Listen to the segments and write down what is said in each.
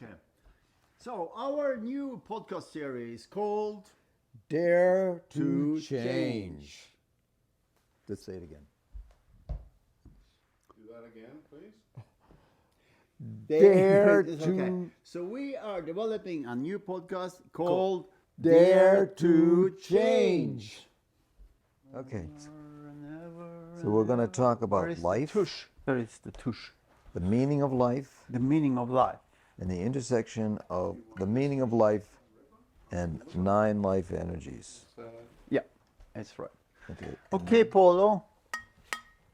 Okay. So our new podcast series called Dare to To change. Change. Let's say it again. Do that again, please. Dare It's okay. to- So we are developing a new podcast called Dare to change. Okay. So we're going to talk about life, Where is the tush? the meaning of life, The meaning of life. and the intersection of the meaning of life and 9 life energies. Yeah, that's right. Okay. Okay, Polo.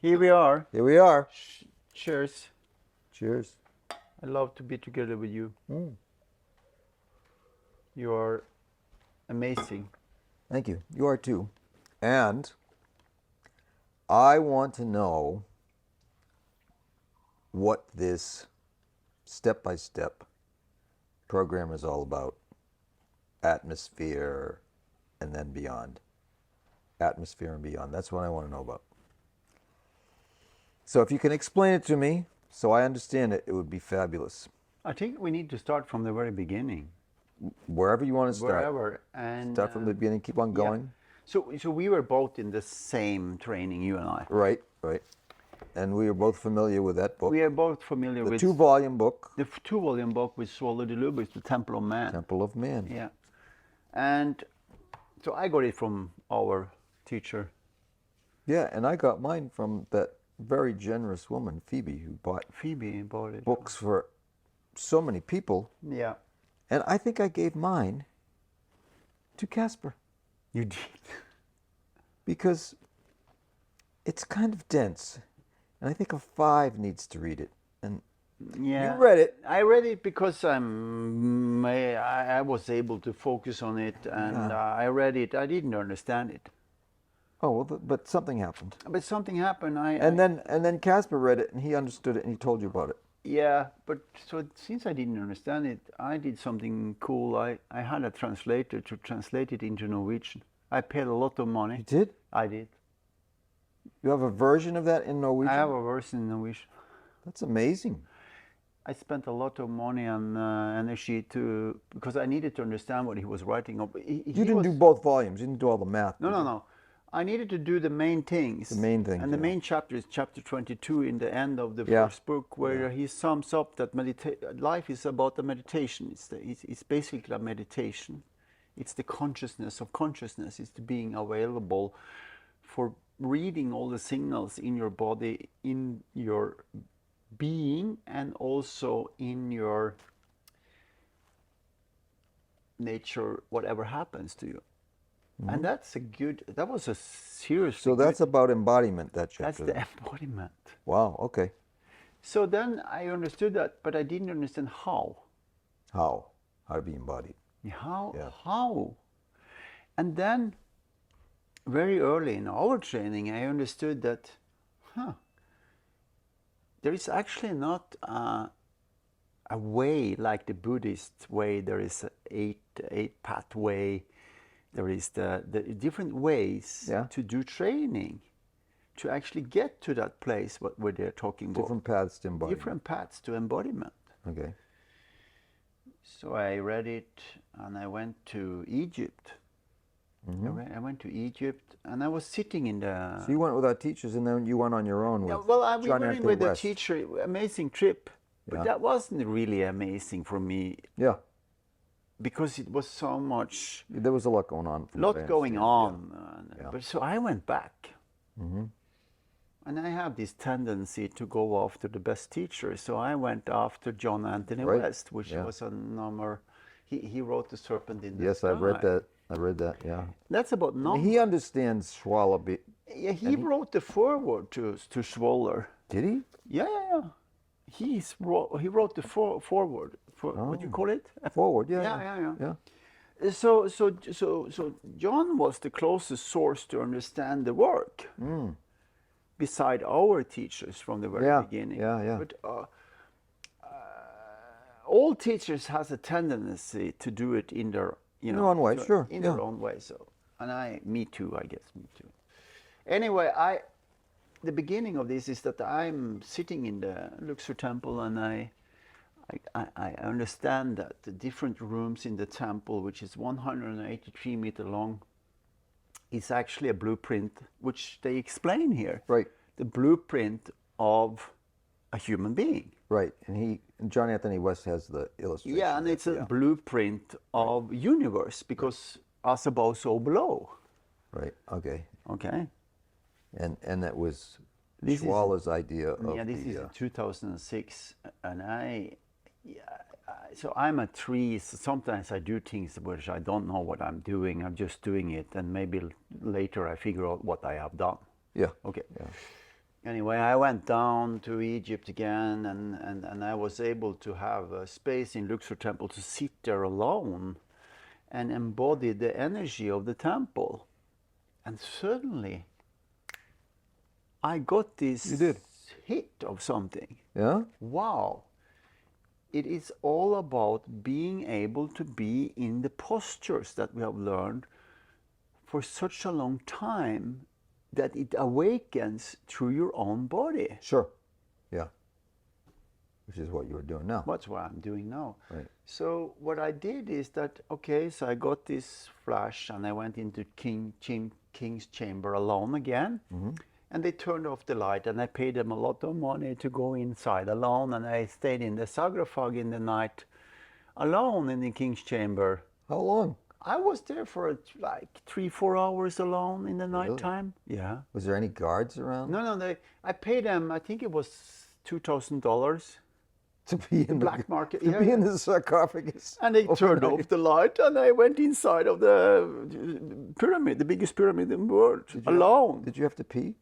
Here we are. Here we are. Cheers. Cheers. I love to be together with you. Mm. You are amazing. Thank you. You are too. And I want to know what this step-by-step program is all about. Atmosphere and then beyond. Atmosphere and beyond. That's what I want to know about. So if you can explain it to me so I understand it, it would be fabulous. I think we need to start from the very beginning. Wherever you want to start. Wherever. And Start from the beginning, keep on going. So we were both in the same training, you and I. Right, right. And we are both familiar with that book. We are both familiar The with 2-volume book, the 2-volume book with Scoglio de Lubis, The Temple of Man. Temple of Man. Yeah. And so I got it from our teacher. Yeah, and I got mine from that very generous woman, Phoebe, who bought Phoebe bought it. books for so many people. Yeah. And I think I gave mine to Casper You did. because it's kind of dense. And I think a 5 needs to read it. And Yeah. you read it. I read it because I was able to focus on it, and I read it. I didn't understand it, Oh, well, but something happened. but something happened. And then Casper read it and he understood it and he told you about it. Yeah, but so since I didn't understand it, I did something cool. I had a translator to translate it into Norwegian. I paid a lot of money. You did? I did. You have a version of that in Norwegian? I have a version in Norwegian. That's amazing. I spent a lot of money and energy because I needed to understand what he was writing up. You didn't do both volumes. You didn't do all the math. No, did no, you? no. I needed to do the main things. The main things, And the yeah. main chapter is chapter 22 in the end of the Yeah. first book, where he sums up that life is about a meditation. It's basically a meditation. It's the consciousness of consciousness. It's the being available for reading all the signals in your body, in your being, and also in your nature, whatever happens to you. And that was a serious. So that's about embodiment, that That's chapter. the embodiment. Wow, okay. So then I understood that, but I didn't understand how. How to be embodied. How? Yeah. How? And then, very early in our training, I understood that, there is actually not a way like the Buddhist way. There is an eight pathway. There is the different ways Yeah. to do training, to actually get to that place where they're talking about. Different paths to embodiment. Different paths to embodiment. Okay. So I read it, and I went to Egypt. I went to Egypt, and I was sitting in the. So you went with our teachers and then you went on your own with Yeah, well, we John went in Anthony with the West. teacher. Amazing trip, but Yeah. that wasn't really amazing for me Yeah. because it was so much. There was a lot going on. from what I Lot going understand. on. Yeah. But so I went back. And I have this tendency to go after the best teacher. So I went after John Anthony Right. West, which Yeah. was a number. He wrote The Serpent in the Yes, Sky. I've read that. I read that, yeah. That's about numbers. He understands Schwalbe. Yeah, he wrote the foreword to Schwoller. Did he? Yeah. He wrote the foreword. What do you call it? Forward, yeah. Yeah. So John was the closest source to understand the work, beside our teachers from the very Yeah, beginning. yeah. But all teachers has a tendency to do it in their, Their own way, sure, in yeah. their own way. So, and me too, I guess, me too. Anyway, the beginning of this is that I'm sitting in the Luxor temple, and I understand that the different rooms in the temple, which is 183 meter long, is actually a blueprint, which they explain here. Right. The blueprint of a human being. Right. And John Anthony West has the illustration. Yeah, and it's a blueprint of universe, because us above, so below. Right. Okay. Okay. And that was This Schwaller's idea of yeah, this is in 2006, and so I'm a tree. So sometimes I do things which I don't know what I'm doing. I'm just doing it, and maybe later I figure out what I have done. Yeah. Okay. Yeah. Anyway, I went down to Egypt again, and I was able to have a space in Luxor Temple to sit there alone and embody the energy of the temple. And suddenly, I got this hit of something. Yeah? Wow. It is all about being able to be in the postures that we have learned for such a long time, that it awakens through your own body. Sure. Yeah. Which is what you were doing now. That's what I'm doing now. Right. So what I did is that, okay, so I got this flash and I went into King's chamber alone again. Mm-hmm. And they turned off the light, and I paid them a lot of money to go inside alone, and I stayed in the sarcophagus in the night alone in the King's chamber. How long? I was there for like 3-4 hours alone in the nighttime. Yeah. Was there any guards around? No, I paid them, I think it was $2,000 to be in the black market. To be in the sarcophagus. And they turned off the light, and I went inside of the pyramid, the biggest pyramid in the world, alone. Did you have to pee?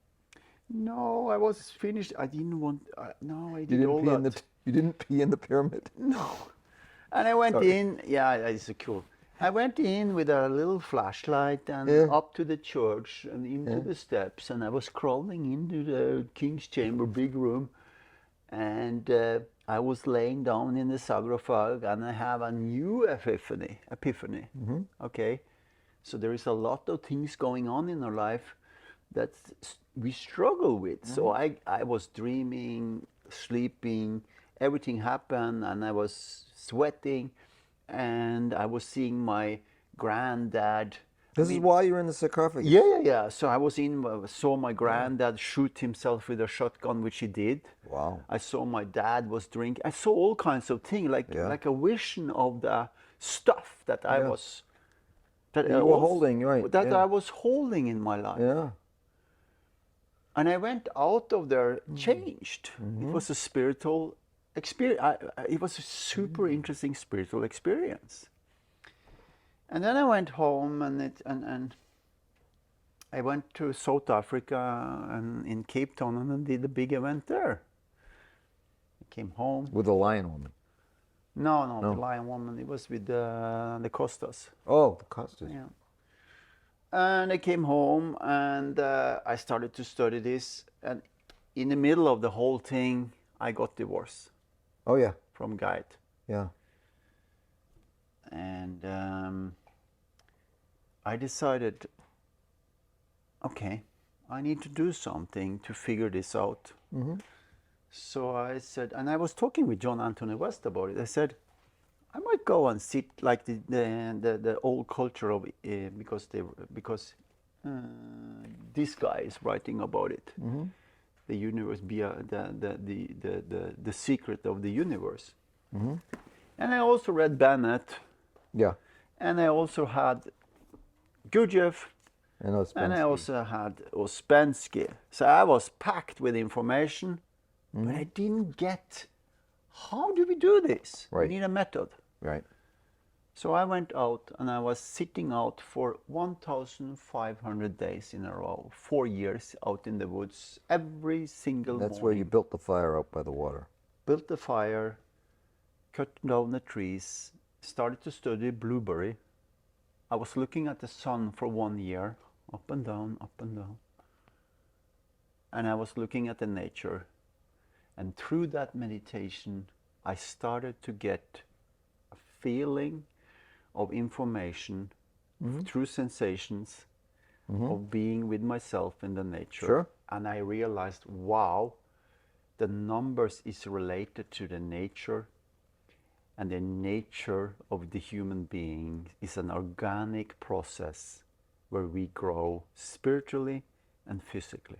No, I was finished. I didn't want. No, I did You didn't all pee that. you didn't pee in the pyramid? No. And I went in. Yeah, it's so cool. I went in with a little flashlight and up to the church and into the steps, and I was crawling into the King's chamber, big room, and I was laying down in the sarcophagus, and I have a new epiphany. Mm-hmm. Okay, so there is a lot of things going on in our life that we struggle with. Mm-hmm. So I was dreaming, sleeping, everything happened, and I was sweating, and I was seeing my granddad. This is while you were in the sarcophagus? Yeah. So I saw my granddad shoot himself with a shotgun, which he did. Wow. I saw my dad was drinking. I saw all kinds of things, like a vision of the stuff that I was... That you were holding, right. That I was holding in my life. Yeah. And I went out of there changed. Mm-hmm. It was a spiritual experience. It was a super interesting spiritual experience. And then I went home, and I went to South Africa and in Cape Town, and did a big event there. I came home. With the lion woman? No, the lion woman. It was with the Costas. Oh, the Costas. Yeah. And I came home, and I started to study this. And in the middle of the whole thing, I got divorced. Oh, yeah. From Guide. Yeah. And I decided, okay, I need to do something to figure this out. Mm-hmm. So I said, and I was talking with John Anthony West about it. I said, I might go and sit like the old culture of because this guy is writing about it. Mm-hmm. The universe, the secret of the universe. Mm-hmm. And I also read Bennett. Yeah. And I also had Gurdjieff. And I also had Ouspensky. So I was packed with information, but I didn't get, how do we do this? Right. We need a method. Right. So I went out, and I was sitting out for 1,500 days in a row, 4 years out in the woods, every single morning. That's where you built the fire out by the water. Built the fire, cut down the trees, started to study blueberry. I was looking at the sun for 1 year, up and down, up and down. And I was looking at the nature. And through that meditation, I started to get a feeling of information through sensations of being with myself in the nature. Sure. And I realized, wow, the numbers is related to the nature And the nature of the human being is an organic process where we grow spiritually and physically.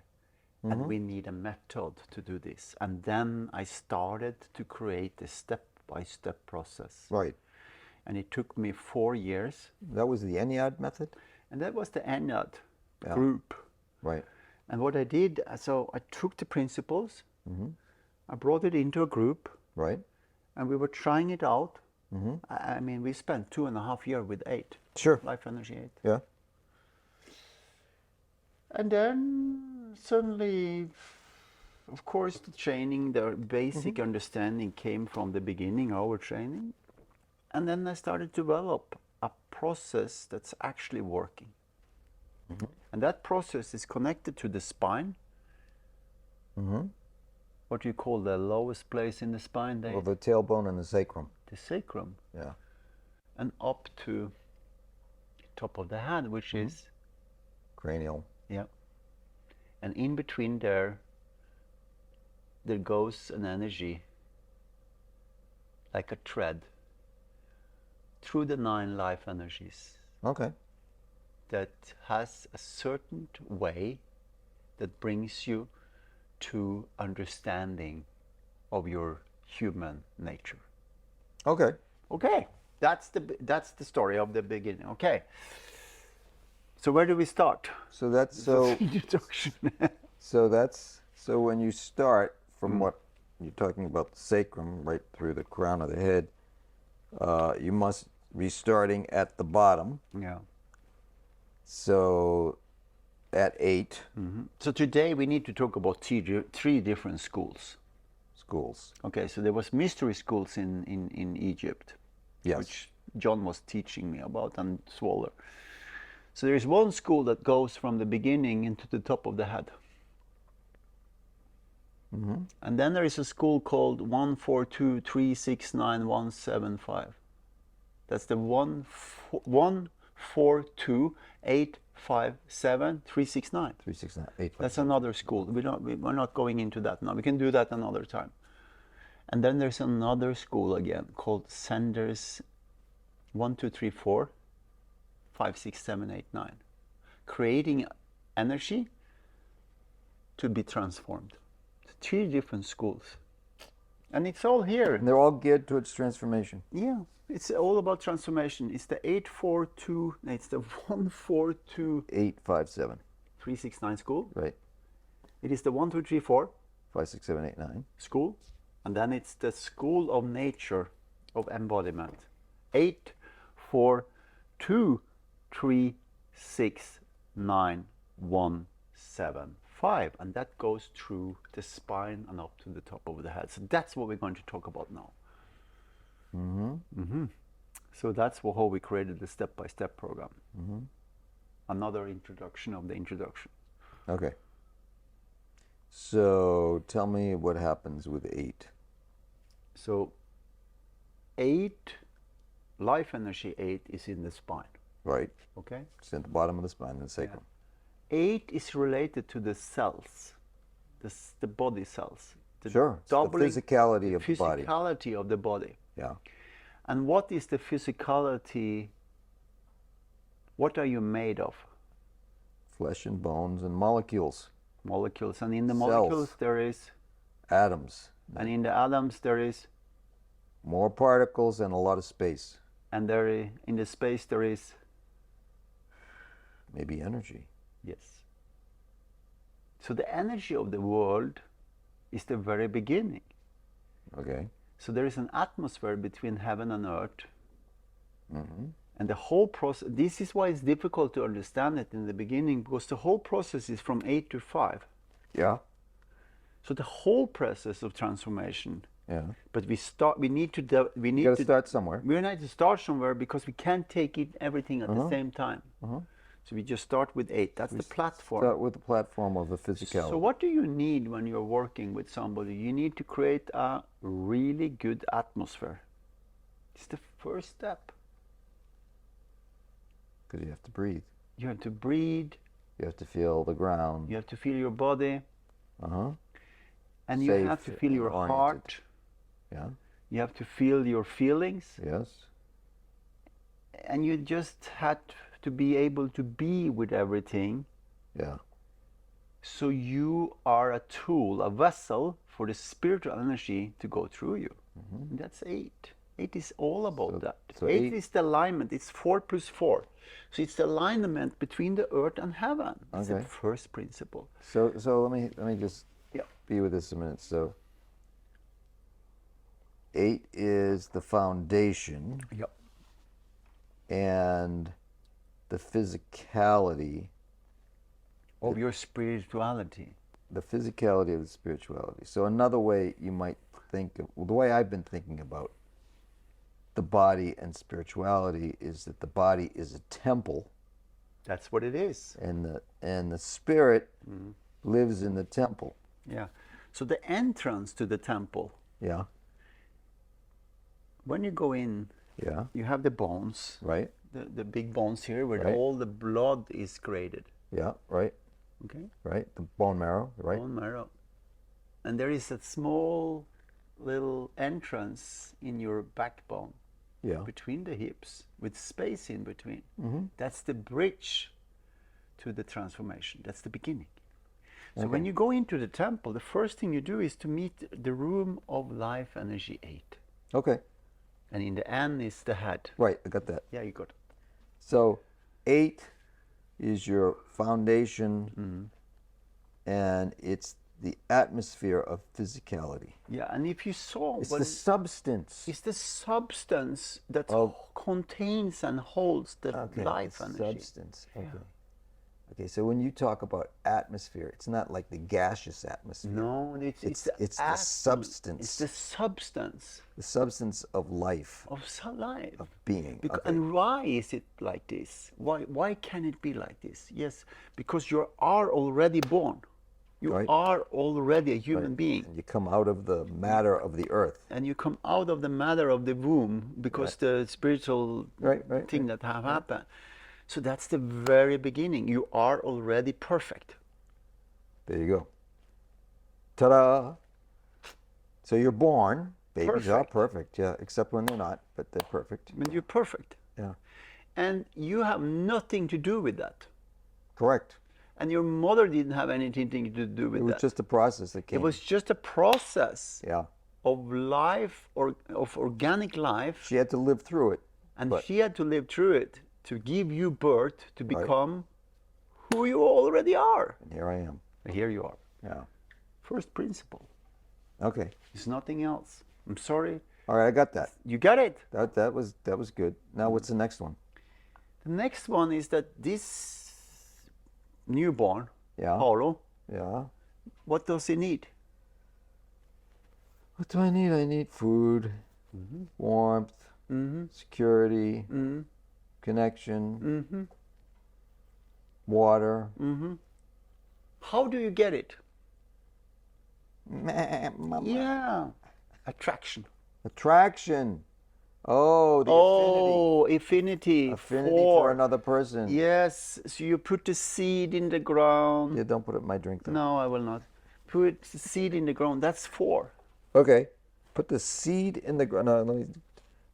And we need a method to do this. And then I started to create a step-by-step process. Right. And it took me 4 years. That was the Ennead method? And that was the Ennead group. Right. And what I did, so I took the principles, I brought it into a group, Right. and we were trying it out. I mean, we spent 2.5 years with 8. Sure. Lifeenergy 8. Yeah. And then suddenly, of course, the training, the basic understanding came from the beginning, our training. And then I started to develop a process that's actually working. And that process is connected to the spine. What you call the lowest place in the spine, Well, the tailbone and the sacrum. the sacrum, Yeah. and up to top of the head, which is, Cranial. and in between there goes an energy like a thread through the 9 life energies Okay. that has a certain way that brings you to understanding of your human nature. Okay. Okay, that's the story of the beginning. Okay, so where do we start? So that's so. Introduction. So when you start from what you're talking about, the sacrum right through the crown of the head, you must be starting at the bottom. Yeah. So at 8 So today we need to talk about 3 different schools. schools. Okay, so there was mystery schools in Egypt, Yes. which John was teaching me about, and Swaller. So there is one school that goes from the beginning into the top of the head. And then there is a school called 142369175. That's the 142857369. 369, 8, That's another school. We're not going into that now. We can do that another time. And then there's another school again called Senders 1234 56789, creating energy to be transformed. 3 different schools, and it's all here. And they're all geared towards transformation. Yeah, it's all about transformation. It's the 842. It's the 142 857. 369 school. Right. It is the 1234 56789. school, and then it's the school of nature of embodiment. 842369175, and that goes through the spine and up to the top of the head. So that's what we're going to talk about now. So that's how we created the step-by-step program. Another introduction of the introduction. Okay. So tell me what happens with 8. So 8, life energy 8 is in the spine. Right. Okay. It's at the bottom of the spine, the sacrum. 8 is related to the cells, the body cells. Sure. It's the physicality of the body. Physicality of the body. Yeah. And what is the physicality? What are you made of? Flesh and bones and molecules. Molecules. And in the Cells. molecules there is, Atoms. and in the atoms there is, More particles and a lot of space. and in the space there is, Maybe energy. yes. So the energy of the world is the very beginning. Okay. So there is an atmosphere between heaven and earth. And the whole process, this is why it's difficult to understand it in the beginning, because the whole process is from 8 to 5. Yeah. So the whole process of transformation. Yeah. But we need to You got to start somewhere. we need to start somewhere, because we can't take it everything at the same time. So we just start with 8. That's the platform. Start with the platform of the physicality. So what do you need when you're working with somebody? You need to create a really good atmosphere. It's the first step. Because you have to breathe. You have to breathe. You have to feel the ground. You have to feel your body. Uh-huh. And you Safe have to feel your and oriented. heart. Yeah. You have to feel your feelings. Yes. And you just had to be able to be with everything. Yeah. So you are a tool, a vessel for the spiritual energy to go through you. And that's 8. 8 is all about that. so 8 8 is the alignment. It's 4 plus 4. So it's the alignment between the earth and heaven. It's the Okay. first principle. So let me just Yeah. be with this a minute. So 8 is the foundation Yep. and the physicality, Of your spirituality. the physicality of the spirituality. So another way you might think of, well, the way I've been thinking about the body and spirituality is that the body is a temple, That's what it is. and the spirit lives in the temple. Yeah. So the entrance to the temple, Yeah. when you go in, Yeah. you have the bones, Right. the big bones here where Right. all the blood is created. Yeah. Right. Okay. Right. The bone marrow. Right. Bone marrow. And there is a small little entrance in your backbone Yeah. between the hips with space in between. That's the bridge to the transformation. That's the beginning. So when you go into the temple, the first thing you do is to meet the room of life energy 8. Okay. And in the end is the head. Right. I got that. Yeah, you got it. So 8 is your foundation, and it's the atmosphere of physicality. Yeah, and if you saw, It's the substance. it's the substance that Of- contains and holds the Okay, life the energy. substance. Okay. Okay, so when you talk about atmosphere, it's not like the gaseous atmosphere. No, it's It's the atom. substance. It's the substance The substance of life, of life. of being. Because, Okay. and why is it like this? Why can it be like this? Yes, because you are already born. You Right. are already a human being. And you come out of the matter of the earth. And you come out of the matter of the womb because the spiritual Right, thing that have happened. So that's the very beginning. You are already perfect. There you go. Ta-da! So you're born. Babies are Perfect. perfect, yeah, except when they're not, but they're perfect. I mean, you're perfect. Yeah. And you have nothing to do with that. Correct. And your mother didn't have anything to do with It was that. just a process that came. It was just a process Yeah. of life, or of organic life. She had to live through it. And but- she had to live through it to give you birth to become who you already are. And here I am. Here you are. Yeah. First principle. Okay. It's nothing else. I'm sorry. All right, I got that. You got it. That was good. Now what's the next one? The next one is that this newborn, Yeah. Paulo, Yeah. what does he need? What do I need? I need food, warmth, security, connection, water. How do you get it? Mama. Yeah. Attraction. Attraction. Oh, the Affinity. affinity for another person. Yes. So you put the seed in the ground. Yeah, don't put it in my drink though. No, I will not. Put the seed in the ground. That's 4. Okay. Put the seed in the ground. No, let me.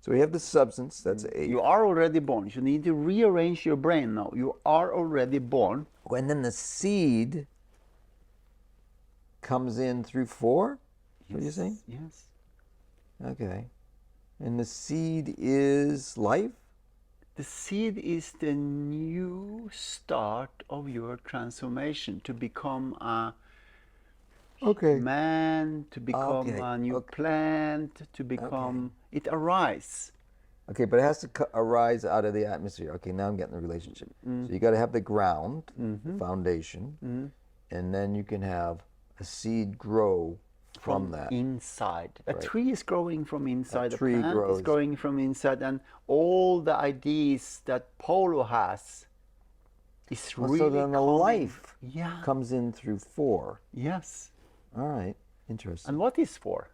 So we have the substance. That's 8. You are already born. You need to rearrange your brain now. You are already born. And then the seed comes in through 4? What are you saying? Yes. Okay. And the seed is life? The seed is the new start of your transformation to become a Okay. man, to become Okay, a new okay. plant, to become. It arises. Okay, but it has to arise out of the atmosphere. Okay, now I'm getting the relationship. So you got to have the ground, foundation, and then you can have a seed grow from that. Inside. A tree is growing from inside. A tree plant grows. is growing from inside, and all the ideas that Paulo has is Well, really so then the coming- life Yeah. comes in through 4. Yes. All right, interesting. And what is 4?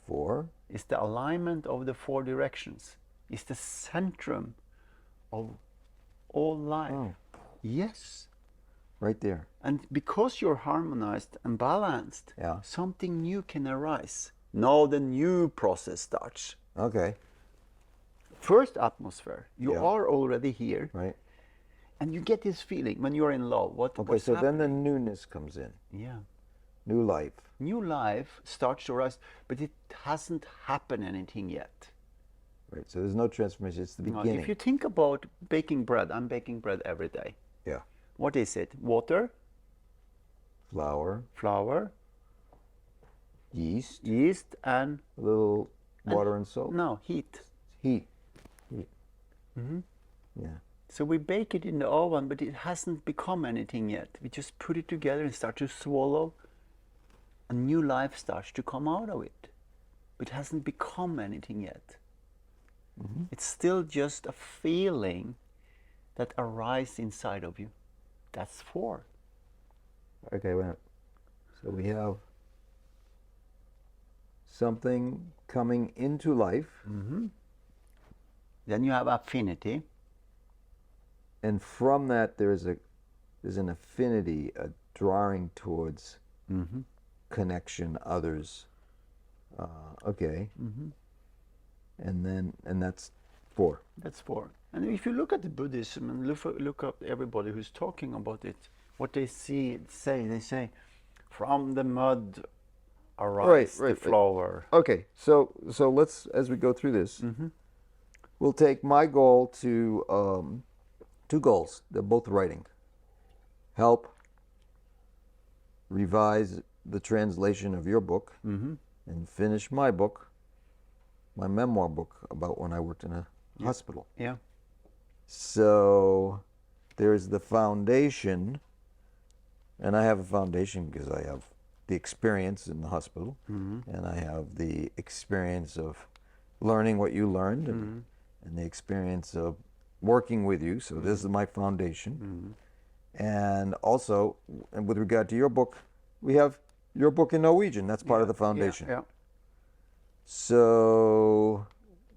4. Is the alignment of the 4 directions. It's the centrum of all life. Oh. Yes. Right there. And because you're harmonized and balanced, Yeah. something new can arise. Now the new process starts. Okay. First atmosphere, you Yeah. are already here, Right. and you get this feeling when you're in love. Okay. What's So happening? then the newness comes in. Yeah. New life. New life starts to rise, but it hasn't happened anything yet. Right. So there's no transformation. It's the Now, beginning. if you think about baking bread, I'm baking bread every day. Yeah. What is it? Water, Flour, flour, yeast, yeast, and a little water and salt. no, heat. Heat. Heat. Yeah. So we bake it in the oven, but it hasn't become anything yet. We just put it together and start to swallow. A new life starts to come out of it. But it hasn't become anything yet. It's still just a feeling that arises inside of you. That's 4. Okay, wait a minute. So we have something coming into life, Then you have affinity. and from that there's an affinity, a drawing towards connection, others. Okay. And that's 4. That's 4. And if you look at the Buddhism and look up everybody who's talking about it, what they say, they say, from the mud arises Right. the flower. Okay, so let's, as we go through this, we'll take my goal to 2 goals. They're both writing. Help revise the translation of your book and finish my book, my memoir book about when I worked in a hospital. Yeah. So there's the foundation, and I have a foundation because I have the experience in the hospital, and I have the experience of learning what you learned, and the experience of working with you. So this is my foundation. And also, and with regard to your book, we have your book in Norwegian. That's part of the foundation. Yeah. So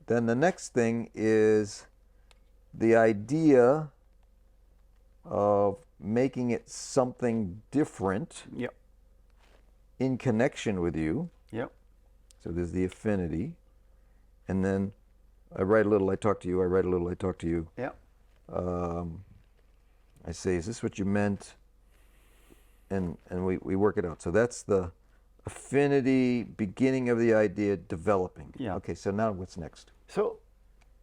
then the next thing is the idea of making it something different Yeah. in connection with you. Yeah. So there's the affinity. And then I write a little, I talk to you, I write a little, I talk to you. Yeah. I say, is this what you meant? And we work it out. So that's the affinity, beginning of the idea, developing. Yeah. Okay, so now what's next? So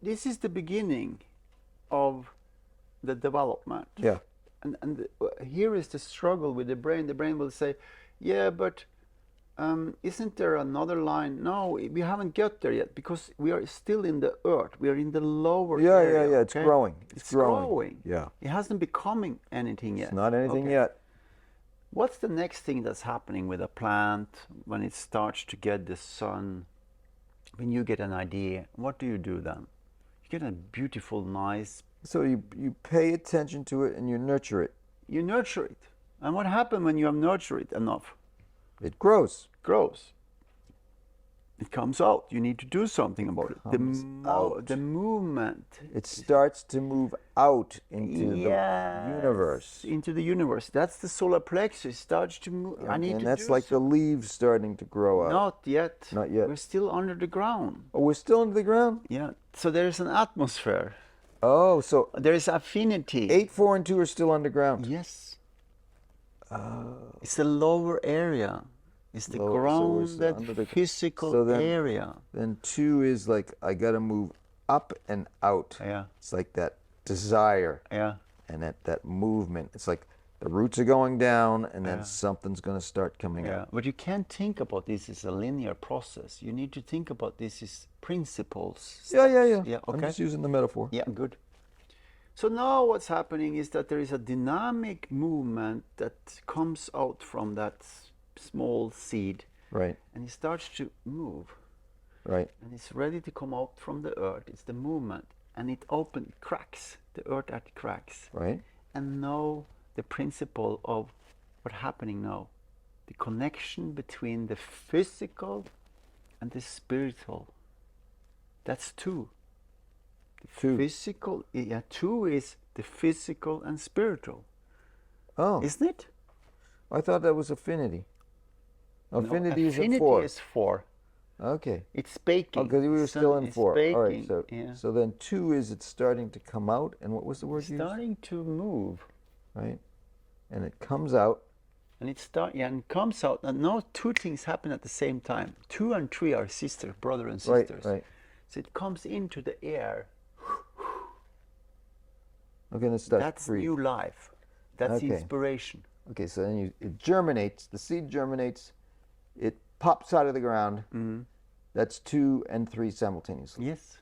this is the beginning of the development. Yeah. And here is the struggle with the brain. The brain will say, yeah, but isn't there another line? No, we haven't got there yet because we are still in the earth. We are in the lower area. Yeah. It's okay? growing. It's growing. Yeah. It hasn't becoming anything yet. It's not anything Okay. yet. What's the next thing that's happening with a plant when it starts to get the sun? When you get an idea, what do you do then? You get a beautiful, nice. So you pay attention to it and you nurture it. You nurture it. And what happens when you have nurtured it enough? It grows. It grows. It comes out. You need to do something about it. Comes out. The movement. It starts to move out into Yes, the universe. into the universe. That's the solar plexus. It starts to move. I need And to that's do like the leaves starting to grow out. Not yet. Not yet. We're still under the ground. Oh, we're still under the ground? Yeah. So there's an atmosphere. Oh, so There is affinity. 8, 4, and 2 are still underground. Yes. It's the lower area. It's the Lower, so it's grounded under the- physical so then- area. Then 2 is like, I got to move up and out. Yeah. It's like that desire Yeah. and that movement. It's like the roots are going down and then something's going to start coming Yeah. up. But you can't think about this as a linear process. You need to think about this as principles. Yeah. Yeah. I'm Okay. just using the metaphor. Yeah, good. So now what's happening is that there is a dynamic movement that comes out from that small seed, Right, and it starts to move, right. and it's ready to come out from the earth. It's the movement, and it cracks. The earth at cracks. Right. And now the principle of what's happening now, the connection between the physical and the spiritual. That's 2. Two. Physical, yeah, 2 is the physical and spiritual, Oh, isn't it? I thought that was affinity. No, Affinity is at affinity 4. is 4. Okay. It's baking. Oh, because we were Sun still in is 4. All right. baking, So yeah. so then 2 is it's starting to come out, and what was the word you used? Starting to move. Right. And it comes out. And it comes out, and now 2 things happen at the same time. 2 and 3 are sisters, brother and sisters. Right. So it comes into the air. Okay, let's start. That's 3. new life. That's Okay. inspiration. Okay, so then it germinates. The seed germinates. It pops out of the ground. Mm-hmm. That's 2 and 3 simultaneously. Yes.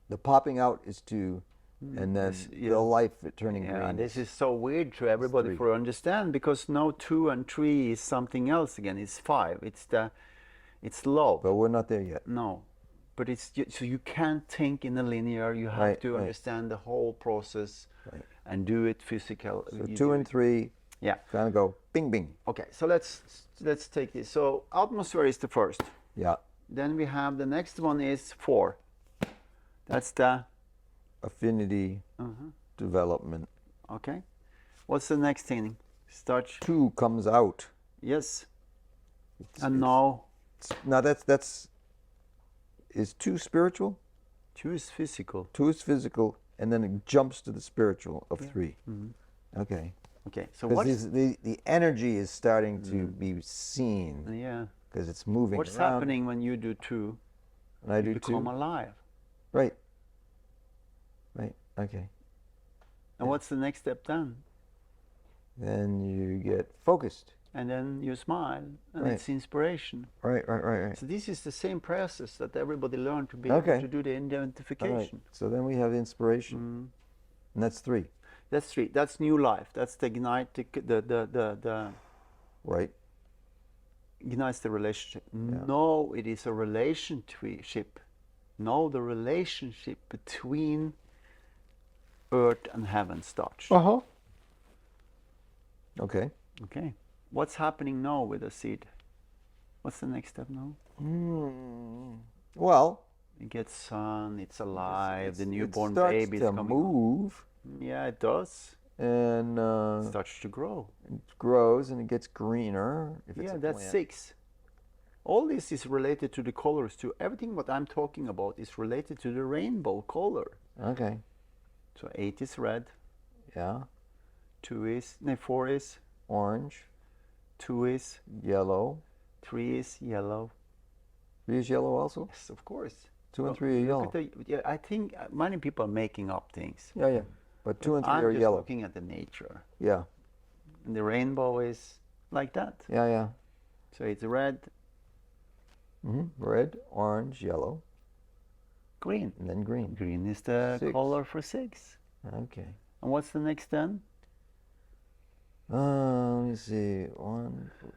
The popping out is 2, and then the life turning green. And this is so weird to everybody for understand, because now 2 and 3 is something else again. It's 5. It's love. But we're not there yet. No, but so you can't think in a linear. You have to understand the whole process and do it physical. So 2 and 3. Yeah. Kind of go bing bing. Okay, so let's take this. So atmosphere is the first. Yeah. Then we have the next one is 4. That's the affinity development. Okay. What's the next thing? Start. 2 comes out. Yes. And now. Now that's is 2 spiritual? 2 is physical. 2 is physical, and then it jumps to the spiritual of 3. Okay. Okay. So because the energy is starting to be seen. Yeah. Because it's moving. What's around. happening when you do 2? And I do 2. Become alive. Right. Right. Okay. And what's the next step then? Then you get focused. And then you smile, and it's inspiration. Right. So this is the same process that everybody learned to be able to do the identification. Right. So then we have inspiration, and that's 3. That's 3. That's new life. That's the ignite, the right. Ignites the relationship. Yeah. No, it is a relationship. No, the relationship between earth and heaven starts. Okay. Okay. What's happening now with the seed? What's the next step now? Well, it gets sun. It's alive. The newborn it starts baby is to coming. Move. Yeah, it does. And it starts to grow. It grows and it gets greener. If it's that's plant. 6. All this is related to the colors too. Everything what I'm talking about is related to the rainbow color. Okay. So 8 is red. Yeah. 4 is orange. 2 is yellow. 3 is yellow. 3 is yellow also? Yes, of course. 2 and 3 are yellow. I think many people are making up things. Yeah. But 2 and 3 are I'm just yellow. looking at the nature. Yeah. And the rainbow is like that. Yeah. So it's red. Red, orange, yellow. Green. And then green. Green is the 6. color for 6. Okay. And what's the next then? Let me see.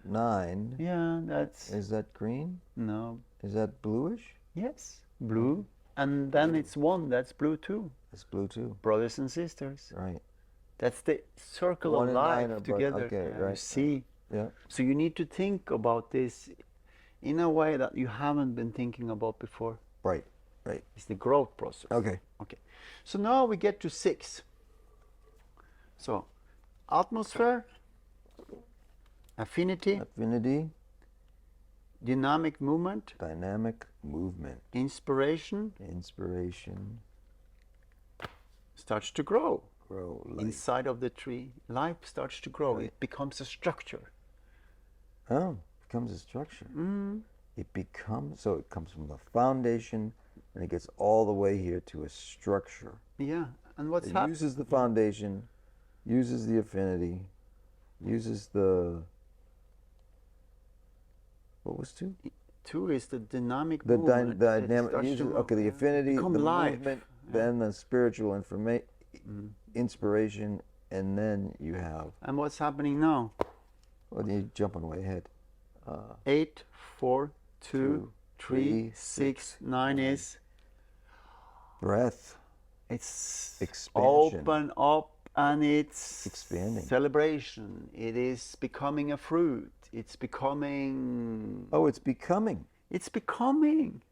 9. Yeah, that's... Is that green? No. Is that bluish? Yes, blue. And then it's 1, that's blue too. It's blue too. Brothers and sisters. Right. That's the circle of life together. Okay, right. You see? Yeah. So you need to think about this in a way that you haven't been thinking about before. Right. It's the growth process. Okay. So now we get to 6. So atmosphere, affinity, dynamic movement, inspiration starts to grow. Inside of the tree, life starts to grow. It becomes a structure. Oh, it becomes a structure. It comes from the foundation, and it gets all the way here to a structure. Yeah, and what's happening? It uses the foundation, uses the affinity, uses the... What was 2? 2 is the dynamic movement. The affinity, the movement, then the spiritual inspiration, and then you have... And what's happening now? Well, you're jumping way ahead. 8, 4, 2, 3, 6, 9 is... breath. It's expansion. Open up, and it's expanding. Celebration. It is becoming a fruit. It's becoming... Oh, it's becoming. It's becoming.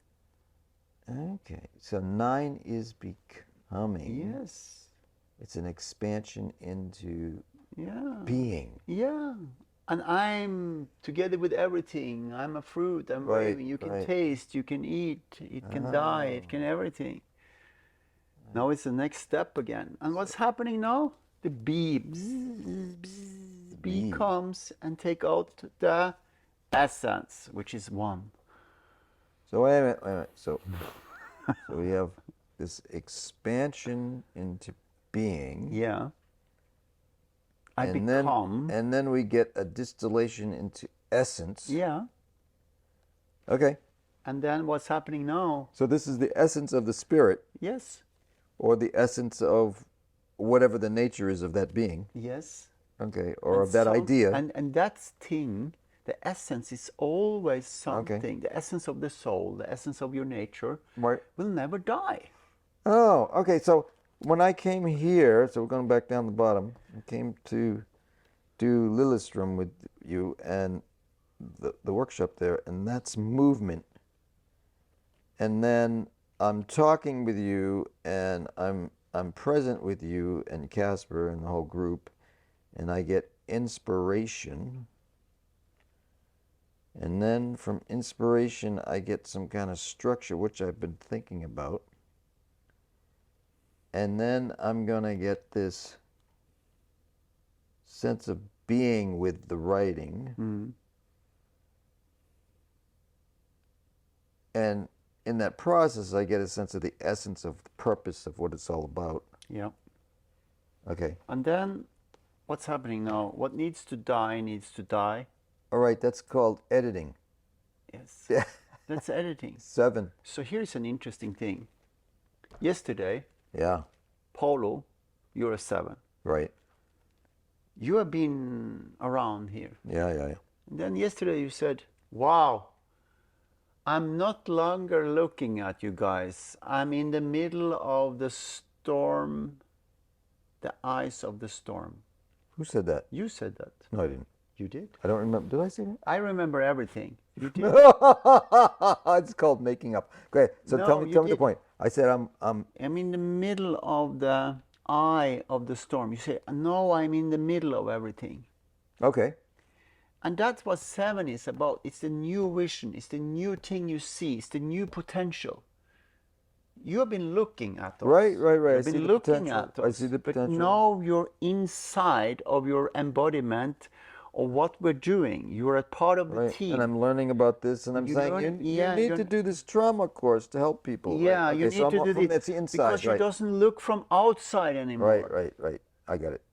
Okay, so 9 is becoming. Yes. It's an expansion into Yeah. being. Yeah. And I'm together with everything. I'm a fruit. I'm Right, waving. You can right. taste. You can eat. It can die. It can everything. Now it's the next step again. And what's happening now? The bee. Bzz, bzz, bee bee. comes and take out the essence, which is one. So wait a minute, wait a minute. So we have this expansion into being. Yeah. I and become. then we get a distillation into essence. Yeah. Okay. And then what's happening now? So this is the essence of the spirit, Yes. or the essence of whatever the nature is of that being. Yes. Okay. Or And of that idea. And that thing, the essence is always something. Okay. The essence of the soul, the essence of your nature Right. will never die. Oh, okay. So when I came here, so we're going back down the bottom, I came to do Lillestrom with you and the workshop there, and that's movement. And then I'm talking with you, and I'm present with you and Casper and the whole group, and I get inspiration. And then from inspiration, I get some kind of structure, which I've been thinking about. And then I'm going to get this sense of being with the writing. Mm. And in that process, I get a sense of the essence of the purpose of what it's all about. Yeah. Okay. And then what's happening now? What needs to die needs to die. All right, that's called editing. Yes. Yeah. That's editing. 7. So here's an interesting thing. Yesterday, Yeah. Paulo, you're a 7. Right. You have been around here. Yeah. And then yesterday you said, wow, I'm not longer looking at you guys. I'm in the middle of the storm, the eyes of the storm. Who said that? You said that. No, I didn't. You did. I don't remember. Did I say that? I remember everything. You did. It's called making up. Okay, so No, tell me you the did. point. I said I'm I'm in the middle of the eye of the storm. You say, no, I'm in the middle of everything. okay. And that's what 7 is about. It's the new vision. It's the new thing you see. It's the new potential. You have been looking at us. Right. You've I see been the looking potential. at us. I see the potential. But now you're inside of your embodiment of what we're doing. You're a part of the Right. team. And I'm learning about this, and I'm You saying learn- you yeah, need you're- to do this trauma course to help people. Yeah, right? you Okay, need so to I'm do from this the inside, because you right? doesn't look from outside anymore. Right. I got it.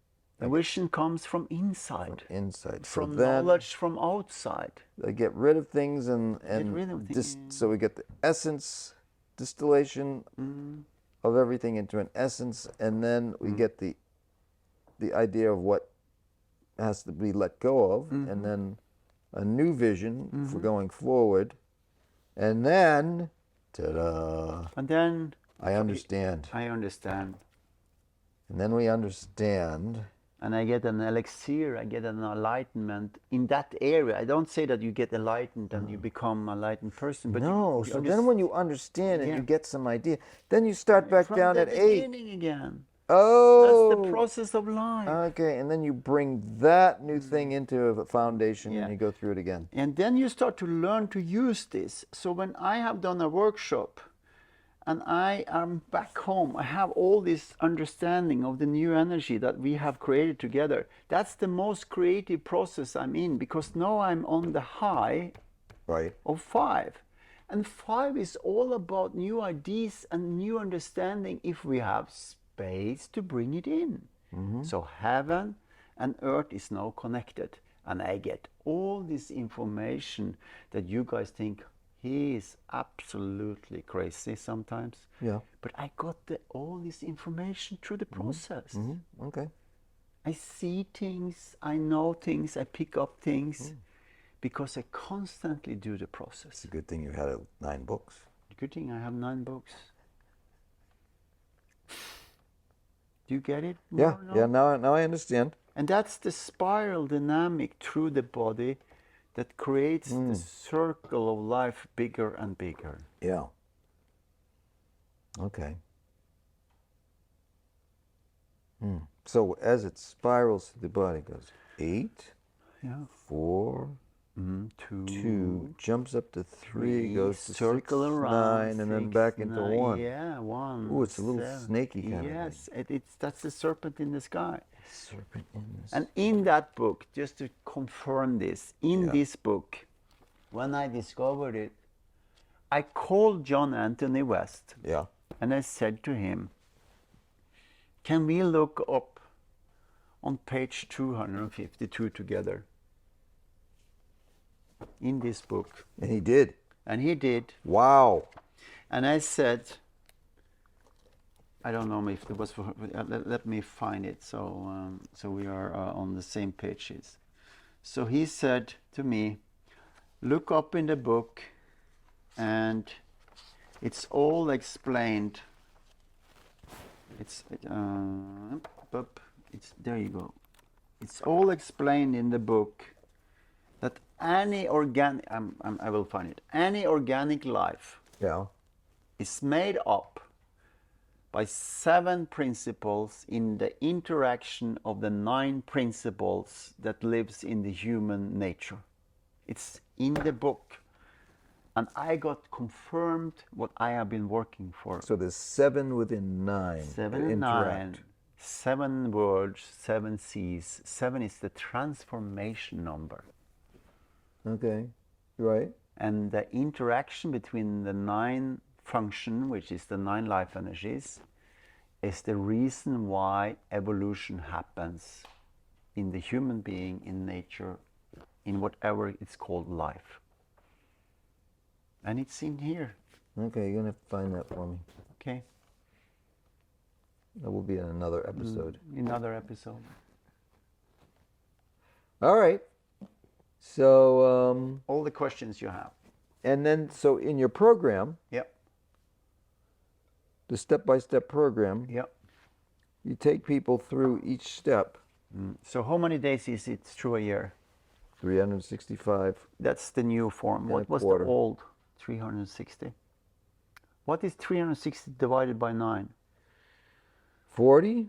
The vision comes from inside, Inside. from so then knowledge from outside. I get rid of things and rid of things, so we get the essence distillation of everything into an essence, and then we get the idea of what has to be let go of, and then a new vision for going forward, and then ta-da! And then I understand, I understand. and then we understand. And I get an elixir, I get an enlightenment in that area. I don't say that you get enlightened and you become an enlightened person, but No, you so then when you understand and Yeah. you get some idea, then you start back from down the at 8. beginning again. Oh, That's the process of life. Okay, and then you bring that new thing into a foundation Yeah. and you go through it again. And then you start to learn to use this. So when I have done a workshop and I am back home, I have all this understanding of the new energy that we have created together. That's the most creative process I'm in, because now I'm on the high Right. of 5. And 5 is all about new ideas and new understanding if we have space to bring it in. So heaven and earth is now connected. And I get all this information that you guys think he is absolutely crazy sometimes. Yeah. But I got all this information through the process. Okay. I see things, I know things, I pick up things because I constantly do the process. Good thing you had 9 books. Good thing I have 9 books. Do you get it? Yeah. more Yeah. Now I understand. And that's the spiral dynamic through the body that creates the circle of life bigger and bigger. Yeah. Okay. So as it spirals through the body, it goes 8, Yeah. 4, Two. 2, jumps up to 3, goes to circle 6, around. 9, and then 6, back into 9. 1. Yeah, 1. Ooh, it's a little 7. snaky kind of thing. Yes, that's the serpent in the sky. Serpent in this. And in that book, just to confirm this, in this book, when I discovered it, I called John Anthony West. Yeah. And I said to him, can we look up on page 252 together in this book? And he did. And he did. Wow. And I said, I don't know if it was for, let me find it so we are on the same pages. So he said to me, look up in the book and it's all explained. It's there you go. It's all explained in the book that any organic, I will find it. Any organic life is made up by 7 principles in the interaction of the 9 principles that lives in the human nature. It's in the book. And I got confirmed what I have been working for. So there's 7 within 9. 7 and 9. 7 words, 7 seas. 7 is the transformation number. Okay, right. And the interaction between the 9 function, which is the 9 life energies, is the reason why evolution happens in the human being, in nature, in whatever it's called life. And it's in here. Okay, you're going to have to find that for me. Okay. That will be in another episode. Another episode. All right. So... all the questions you have. And then, so in your program... Yep. The step-by-step program... Yep. You take people through each step. So how many days is it through a year? 365. That's the new form. What was the old 360? What is 360 divided by 9? 40.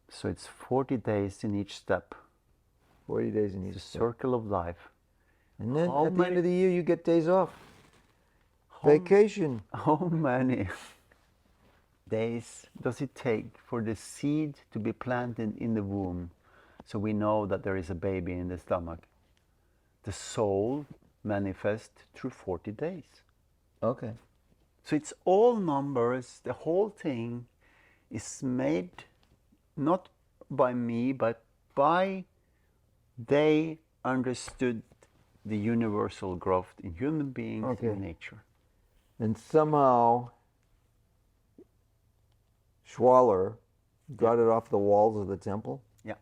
So it's 40 days in each step. 40 days in each The step. circle of life. And then at the end of the year, you get days off. Vacation. How many days does it take for the seed to be planted in the womb so we know that there is a baby in the stomach? The soul manifests through 40 days. Okay. So it's all numbers. The whole thing is made not by me, but by they understood the universal growth in human beings, in nature. And somehow Schwaller got it off the walls of the temple? Yeah.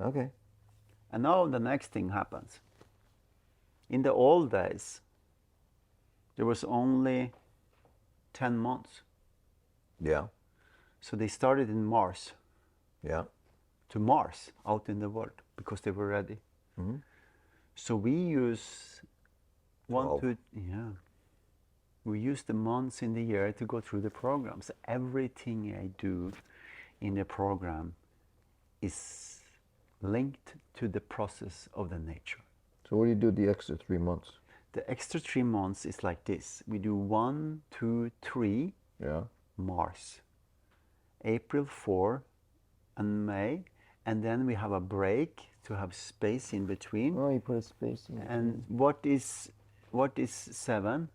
Okay. And now the next thing happens. In the old days, there was only 10 months. Yeah. So they started in Mars. Yeah. To Mars, out in the world, because they were ready. Mm-hmm. So we use 12. We use the months in the year to go through the programs. Everything I do in the program is linked to the process of the nature. So what do you do the extra 3 months? The extra 3 months is like this. We do 1, 2, 3, Mars, April 4 and May, and then we have a break to have space in between. Oh, you put a space in between. And what is 7?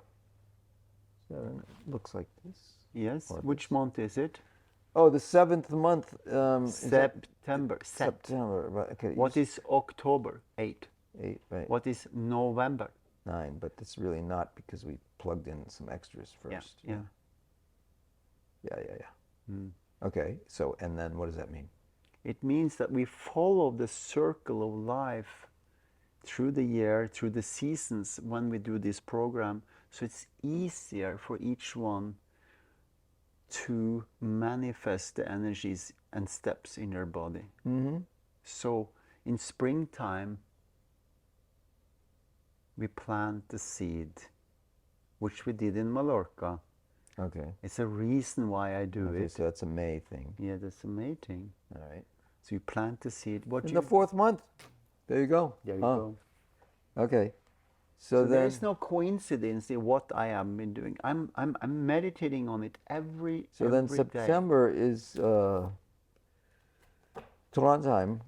7 looks like this. Yes. Or Which month is it? Oh, the 7th month. September. September. Right. Okay. What is October? 8. 8. Right. What is November? 9. But it's really not because we plugged in some extras first. Yeah. Okay. So, and then what does that mean? It means that we follow the circle of life through the year, through the seasons when we do this program. So it's easier for each one to manifest the energies and steps in their body. Mm-hmm. So in springtime, we plant the seed, which we did in Mallorca. Okay. It's a reason why I do it. So that's a May thing. Yeah, that's a May thing. All right. So you plant the seed. In the 4th month. There you go. There you Huh. go. Okay. So then there is no coincidence in what I have been doing. I'm meditating on it every then day. September is Trondheim,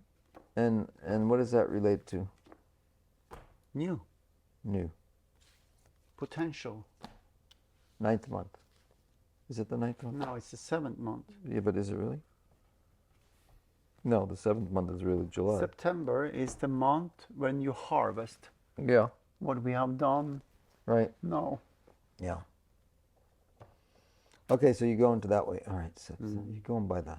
and what does that relate to? New New. potential. 9th month. Is it the 9th month? No, it's the 7th month. Yeah, but is it really? No, the 7th month is really July. September is the month when you harvest Yeah. what we have done. Right. No. Yeah. Okay, so you're going to that way. All right, so you're going by the.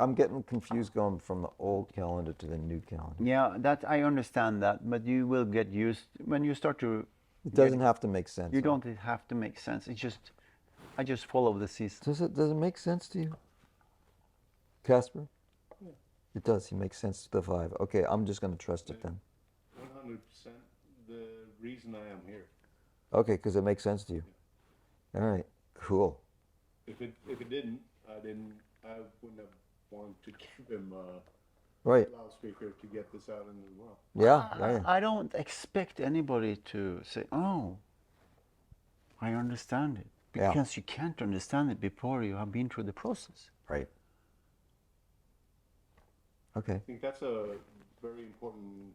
I'm getting confused going from the old calendar to the new calendar. Yeah, that I understand that, but you will get used when you start to. It doesn't have to make sense. You don't have to make sense. It's just, I just follow the season. Does it make sense to you, Casper? Yeah. It does. He makes sense to the 5. Okay, I'm just going to trust it then. 100% the reason I am here. Okay, because it makes sense to you. All right, cool. If it didn't, I wouldn't have wanted to give him a Right. loudspeaker to get this out into the world. Yeah. I don't expect anybody to say, "Oh, I understand it," Yeah. because you can't understand it before you have been through the process. Right. Okay. I think that's a very important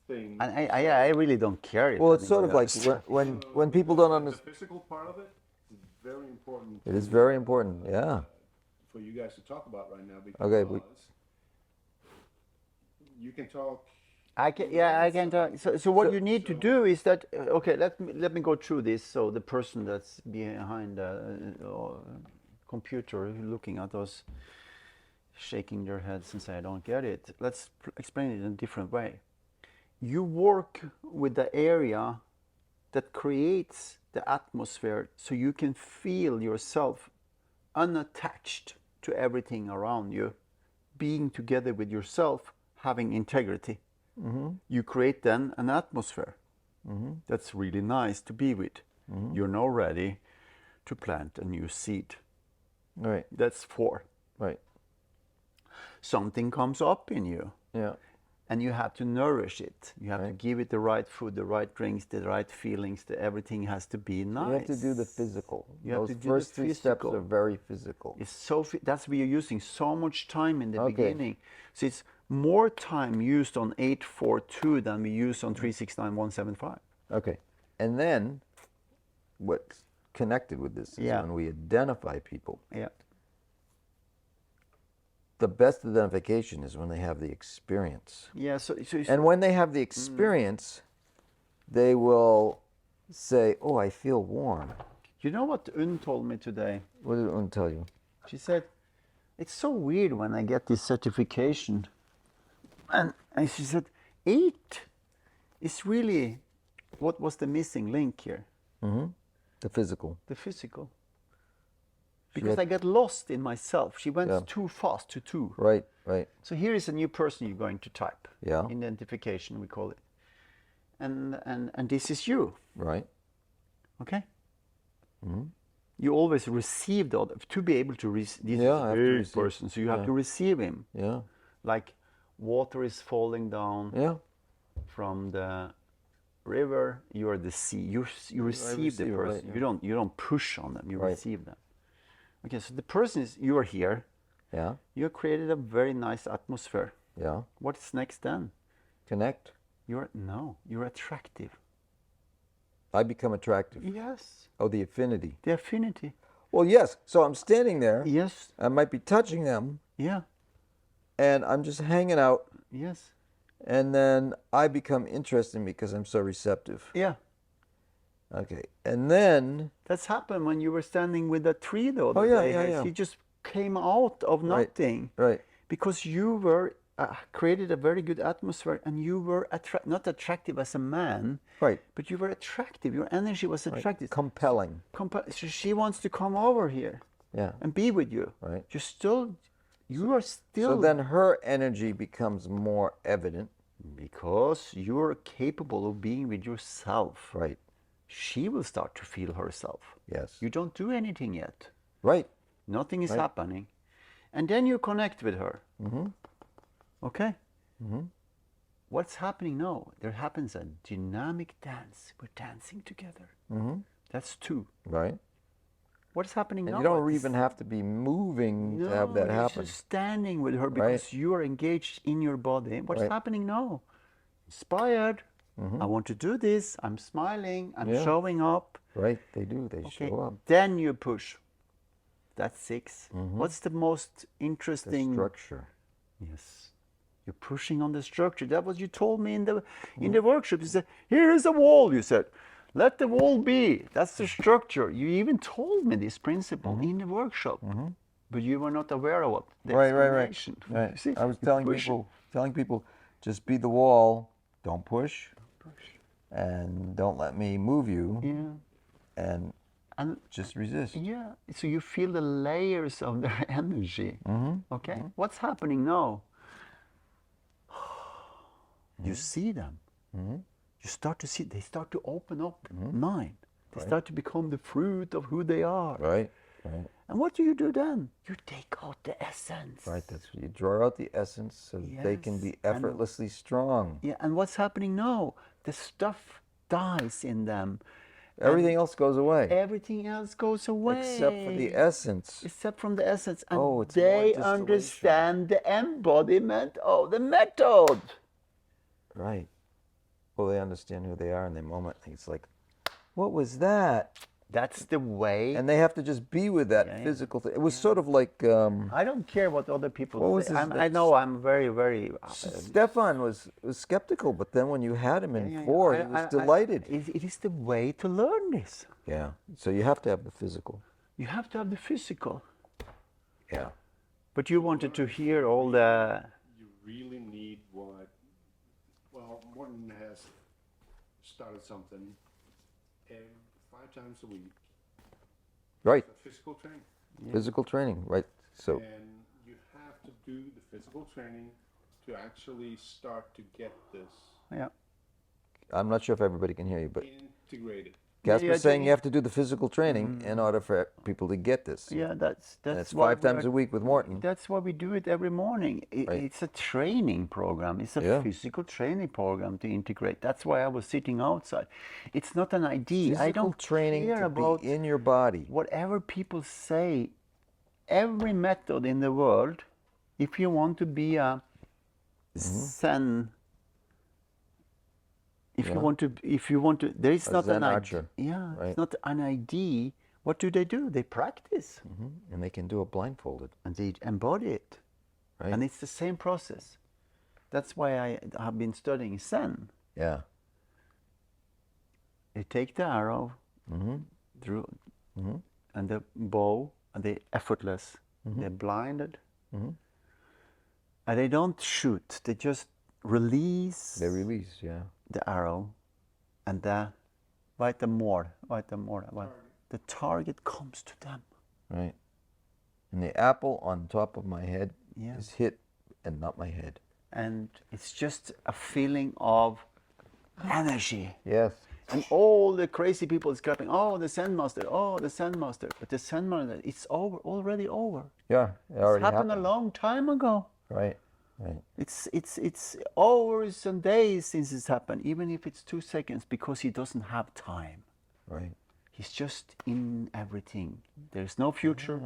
thing. And I really don't care. If Well, it's sort of anybody like else- when people don't The understand. physical part of it is very important. It is very important. Yeah. For you guys to talk about right now because Okay, you can talk. I can talk. So what you need to do is that okay. Let me go through this. So the person that's behind the computer looking at us, shaking their heads and say, "I don't get it." Let's explain it in a different way. You work with the area that creates the atmosphere, so you can feel yourself unattached to everything around you, being together with yourself, having integrity. You create then an atmosphere that's really nice to be with. You're now ready to plant a new seed. Right. That's 4. Right. Something comes up in you, Yeah. and you have to nourish it. You have to Right. give it the right food, the right drinks, the right feelings. Everything has to be nice. You have to do the physical. You have Those to do the first 3 steps physical. are very physical. It's so that's why you're using so much time in the Okay. beginning. So it's more time used on 842 than we use on 369 175. Okay. And then what's connected with this is Yeah. when we identify people, Yeah. the best identification is when they have the experience. Yeah. So And when they have the experience, they will say, "Oh, I feel warm." you know what Un told me today? What did Un tell you? She said, "It's so weird when I get this certification." And she said, 8 is really what was the missing link here? The physical. The physical. Because I get lost in myself. She went Yeah. too fast to 2. Right, right. So here is a new person you're going to type. Yeah. Identification, we call it. And this is you, Right. okay? You always receive the other. To be able to receive, this Yeah, I is a have to big receive. person, so you have Yeah. to receive him. Yeah. Like water is falling down Yeah. from the river, you are the sea. You receive the receive, person. right, yeah. You don't push on them, you Right. receive them. Okay, so the person is, you are here. Yeah. You have created a very nice atmosphere. Yeah. What's next then? Connect. You're attractive. I become attractive. Yes. Oh, the affinity. The affinity. Well, yes. So I'm standing there. Yes. I might be touching them, Yeah. and I'm just hanging out, Yes. and then I become interesting because I'm so receptive. Yeah. Okay. And then, That's happened when you were standing with that tree the other Oh, yeah, day. yeah, yeah. You just came out of nothing right. because you were created a very good atmosphere, and you were not attractive as a man, Right. but you were attractive. Your energy was attractive. Compelling. So she wants to come over here Yeah. and be with you. Right. You are still. So then her energy becomes more evident. Because you're capable of being with yourself, Right. she will start to feel herself. Yes. You don't do anything yet. Right. Nothing is happening. And then you connect with her. Okay? What's happening now? There happens a dynamic dance. We're dancing together. That's two. Right. What's happening And now? you don't even have to be moving to have that you're happen. just standing with her because you are engaged in your body. What's happening now? Inspired. I want to do this. I'm smiling. I'm showing up. Right, they do. They show up. Then you push. That's 6. What's the most interesting? The structure. Yes. You're pushing on the structure. That was you told me in the workshop. You said, here is a wall. You said, let the wall be. That's the structure. You even told me this principle in the workshop, but you were not aware of it. The explanation. Right. You see, I was you telling push people, just be the wall. Don't push. And don't let me move you. Yeah. And just resist. Yeah. So you feel the layers of their energy. Okay. What's happening now? You see them. You start to see. They start to open up mind. They start to become the fruit of who they are. Right. Right. And what do you do then? You take out the essence. Right. That's what you draw out the essence so that they can be effortlessly strong. Yeah. And what's happening now? The stuff dies in them. Everything else goes away. Everything else goes away. Except for the essence. Except from the essence. And it's more they distillation. understand the embodiment of the method. Right. Well, they understand who they are in the moment. It's like, what was that? That's the way. And they have to just be with that physical thing. It was sort of like... I don't care what other people say. His, I know I'm very, very... Stefan was skeptical, but then when you had him in 4, he was delighted. It is the way to learn this. Yeah. So you have to have the physical. You have to have the physical. Yeah. But you wanted to hear all the... You really need what... Well, Morten has started something 5 times a week. Right. Physical training. Physical training, right. So. And you have to do the physical training to actually start to get this. Yeah. I'm not sure if everybody can hear you, but Integrated. Casper's saying you have to do the physical training in order for people to get this. Yeah, that's and it's 5 times a week with Morten. That's why we do it every morning. It's a training program. It's a physical training program to integrate. That's why I was sitting outside. It's not an idea. Physical I don't training care to about be in your body. Whatever people say. Every method in the world, if you want to be a Zen. If you want to, there is not an idea. Yeah, it's not an idea. What do? They practice, and they can do it blindfolded, and they embody it, right? And it's the same process. That's why I have been studying Zen. Yeah. They take the arrow, through, and the bow, and they effortless. They're blinded, and they don't shoot. They just release. They release, yeah. The arrow, and the target comes to them. Right. And the apple on top of my head is hit, and not my head. And it's just a feeling of energy. Yes. And all the crazy people is clapping. Oh, the Zen master! Oh, the Zen master! But the Zen master, it's over, already over. Yeah, it already happened a long time ago. Right. Right. It's hours and days since it's happened, even if it's 2 seconds, because he doesn't have time. Right. He's just in everything. There's no future.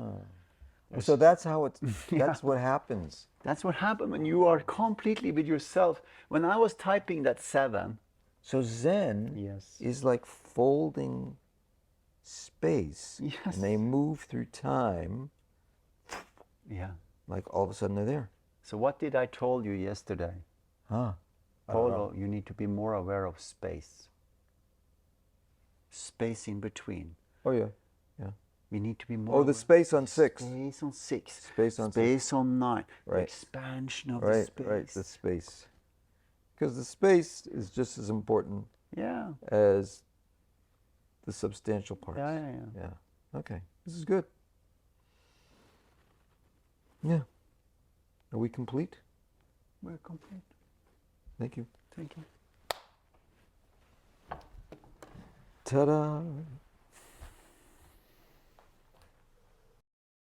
So that's how it's. That's what happens. That's what happened when you are completely with yourself. When I was typing that 7. So Zen is like folding space, and they move through time. Yeah. Like all of a sudden they're there. So what did I told you yesterday? Polo, you need to be more aware of space. Space in between. Oh yeah, yeah. We need to be more. Oh, the space on 6. Space on 6. Space on 6. Space on 9. Right. The expansion of the space. Right, the space. Because the space is just as important as the substantial parts. Yeah. Okay, this is good. Yeah. Are we complete? We're complete. Thank you. Thank you. Ta-da!